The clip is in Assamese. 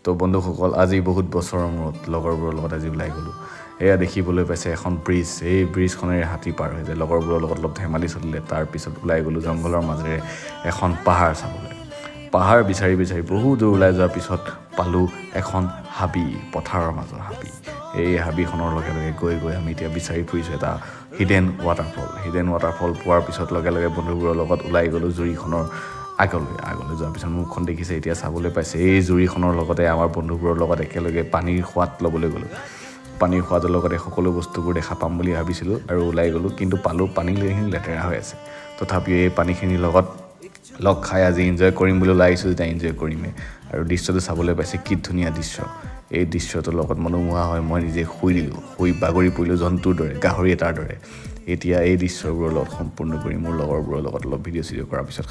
তো বন্ধুসকল আজি বহুত বছৰৰ মূৰত লগৰবোৰৰ লগত আজি ওলাই গ'লোঁ এয়া দেখিবলৈ পাইছে এখন ব্ৰিজ এই ব্ৰিজখনেৰে হাতী পাৰ হৈ যায় লগৰবোৰৰ লগত অলপ ধেমালি চলিলে তাৰপিছত ওলাই গ'লোঁ জংঘলৰ মাজেৰে এখন পাহাৰ চাবলৈ পাহাৰ বিচাৰি বহু দূৰ ওলাই যোৱাৰ পিছত পালোঁ এখন হাবি পথাৰৰ মাজৰ হাবি এই হাবিখনৰ লগে লগে গৈ আমি এতিয়া বিচাৰি ফুৰিছোঁ এটা হিডেন ৱাটাৰফল পোৱাৰ পিছত লগে লগে বন্ধুবোৰৰ লগত ওলাই গ'লোঁ জুৰিখনৰ আগলৈ যোৱাৰ পিছত মুখখন দেখিছে এতিয়া চাবলৈ পাইছে এই জুৰিখনৰ লগতে আমাৰ বন্ধুবোৰৰ লগত একেলগে পানীৰ সোৱাদ ল'বলৈ গ'লোঁ পানীৰ সোৱাদৰ লগতে সকলো বস্তুবোৰ দেখা পাম বুলি ভাবিছিলোঁ আৰু ওলাই গ'লোঁ কিন্তু পালোঁ পানীখিনি লেতেৰা হৈ আছে তথাপিও এই পানীখিনিৰ লগত লগ খাই আজি এনজয় কৰিম বুলি ওলাই আহিছোঁ যেতিয়া এনজয় কৰিমেই আৰু দৃশ্যটো চাবলৈ পাইছে কি ধুনীয়া দৃশ্য এই দৃশ্যটোৰ লগত মনোমোহা হয় মই নিজে শুই বাগৰি পৰিলোঁ জন্তুৰ দৰে গাহৰি এটাৰ দৰে এতিয়া এই দৃশ্যবোৰৰ লগত সম্পূৰ্ণ কৰি মোৰ লগৰবোৰৰ লগত অলপ ভিডিঅ' কৰাৰ পিছত